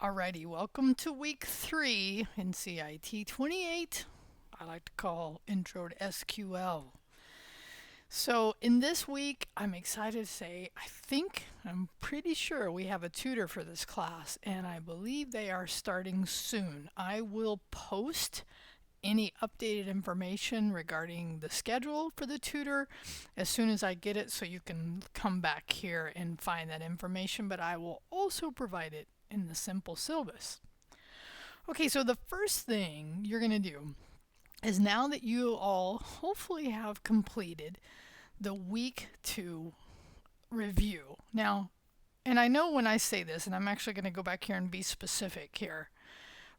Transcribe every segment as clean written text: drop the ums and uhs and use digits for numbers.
Alrighty, welcome to week 3 in CIT28. I like to call Intro to SQL. So in this week, I'm excited to say I'm pretty sure we have a tutor for this class, and I believe they are starting soon. I will post any updated information regarding the schedule for the tutor as soon as I get it, so you can come back here and find that information, but I will also provide it in the simple syllabus. Okay, so the first thing you're going to do is, now that you all hopefully have completed the week 2 review. Now, and I know when I say this, and I'm actually going to go back here and be specific here,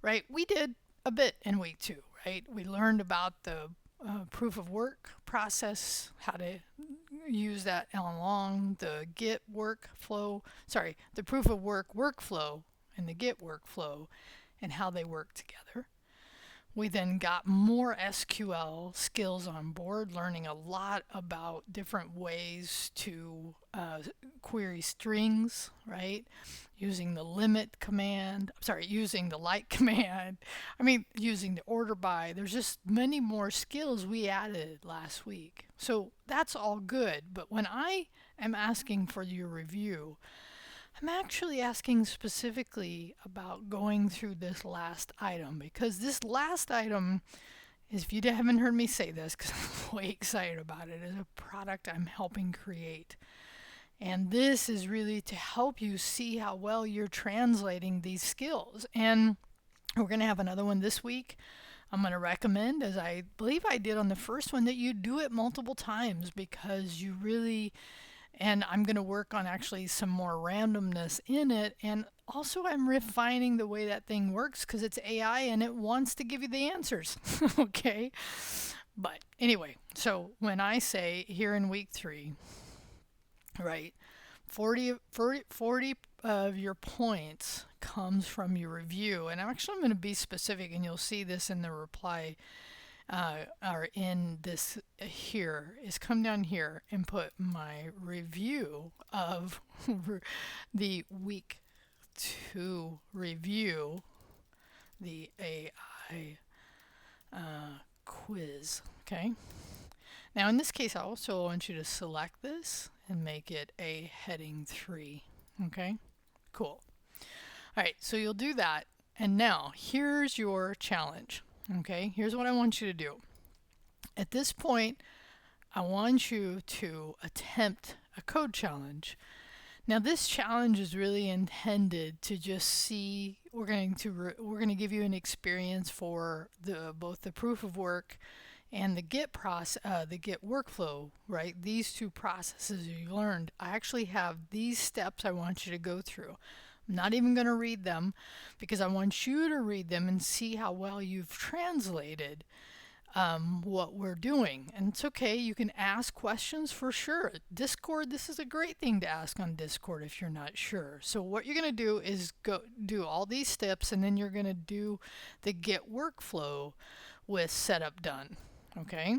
right? We did a bit in week 2, right? We learned about the proof of work process, how to use that along the Git workflow, the proof of work workflow and the Git workflow, and how they work together. We then got more SQL skills on board, learning a lot about different ways to query strings, right? Using the limit command, using the like command, using the order by. There's just many more skills we added last week. So that's all good. But when I am asking for your review, I'm actually asking specifically about going through this last item, because this last item is, if you haven't heard me say this, because I'm way excited about it, is a product I'm helping create. And this is really to help you see how well you're translating these skills. And we're going to have another one this week. I'm going to recommend, as I believe I did on the first one, that you do it multiple times, because you really, and I'm going to work on actually some more randomness in it. And also, I'm refining the way that thing works, because it's AI and it wants to give you the answers. Okay? But anyway, so when I say here in week 3, right, 40 of your points comes from your review. And I'm going to be specific, and you'll see this in the reply, or in this here, is come down here and put my review of the week 2 review, the AI quiz. Okay. Now in this case, I also want you to select this and make it a heading 3. Okay. Cool. All right. So you'll do that. And now here's your challenge. Okay, here's what I want you to do. At this point, I want you to attempt a code challenge. Now, this challenge is really intended to just see. We're going to give you an experience for both the proof of work and the Git workflow. Right, these two processes you learned. I actually have these steps I want you to go through. I'm not even going to read them, because I want you to read them and see how well you've translated what we're doing. And it's okay, you can ask questions for sure. Discord, this is a great thing to ask on Discord if you're not sure. So what you're going to do is go do all these steps, and then you're going to do the Git workflow with setup done. Okay?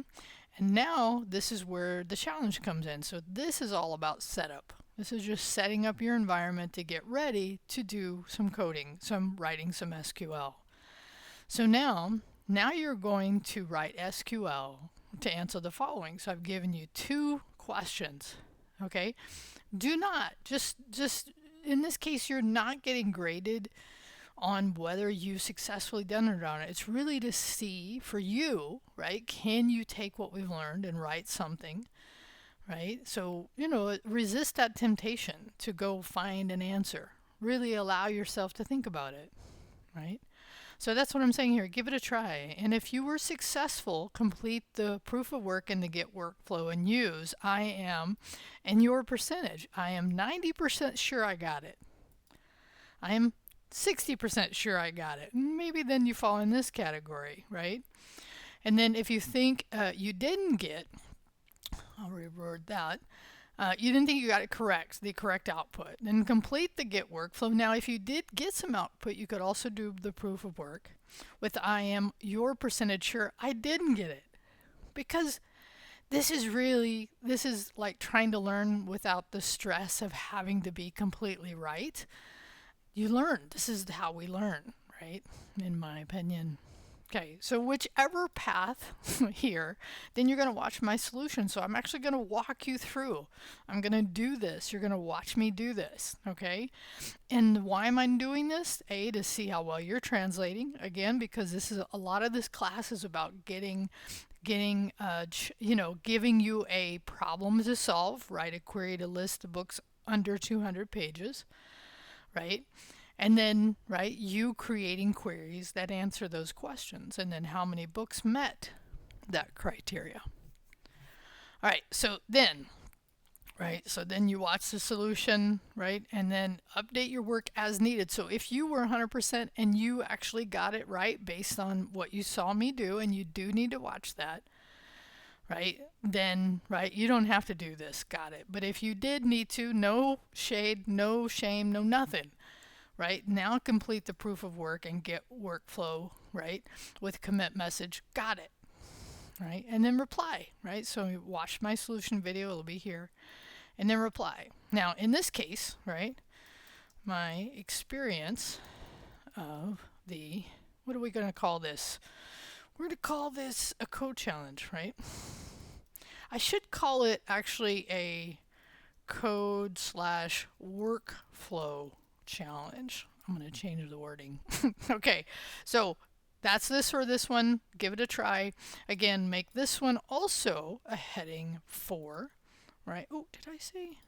And now this is where the challenge comes in. So this is all about setup. This is just setting up your environment to get ready to do some coding, writing some SQL. So now you're going to write SQL to answer the following. So I've given you 2 questions. Okay? Do not, just in this case, you're not getting graded on whether you've successfully done it or not. It's really to see for you, right? Can you take what we've learned and write something? Right? So, resist that temptation to go find an answer. Really allow yourself to think about it. Right? So that's what I'm saying here. Give it a try. And if you were successful, complete the proof of work and the Git workflow and use I am and your percentage. I am 90% sure I got it. I am 60% sure I got it. Maybe then you fall in this category, right? And then if you think you didn't get, I'll reword that. You didn't think you got it correct, the correct output. Then complete the Git workflow. Now, if you did get some output, you could also do the proof of work with I am your percentage sure I didn't get it. Because this is like trying to learn without the stress of having to be completely right. you learn. This is how we learn, right? In my opinion. Okay, so whichever path here, then you're going to watch my solution. So I'm actually going to walk you through. I'm going to do this. You're going to watch me do this, okay? And why am I doing this? A, to see how well you're translating. Again, because this is a lot of this class is about giving you a problem to solve, right? A query to list the books under 200 pages, right? And then, right, you creating queries that answer those questions, and then how many books met that criteria. All right, so then, right, so then you watch the solution, right, and then update your work as needed. So if you were 100% and you actually got it right based on what you saw me do, and you do need to watch that, right, then, right, you don't have to do this, got it. But if you did need to, no shade, no shame, no nothing. Right, now complete the proof of work and get workflow, right, with commit message, got it, right, and then reply, right. So watch my solution video, it'll be here, and then reply. Now in this case, right, my experience of the, what are we going to call this? We're going to call this a code challenge, right? I should call it actually a code slash workflow challenge. I'm going to change the wording. Okay, so that's this for this one. Give it a try. Again, make this one also a heading 4, right? Oh, did I say?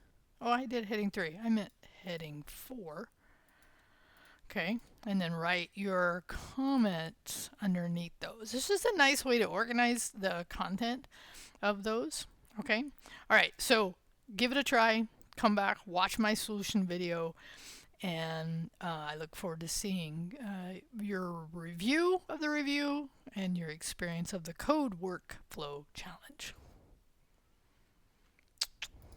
Oh, I did heading 3. I meant heading 4. Okay, and then write your comments underneath those. This is a nice way to organize the content of those. Okay, all right, so give it a try. Come back, watch my solution video, and I look forward to seeing your review of the review and your experience of the code workflow challenge.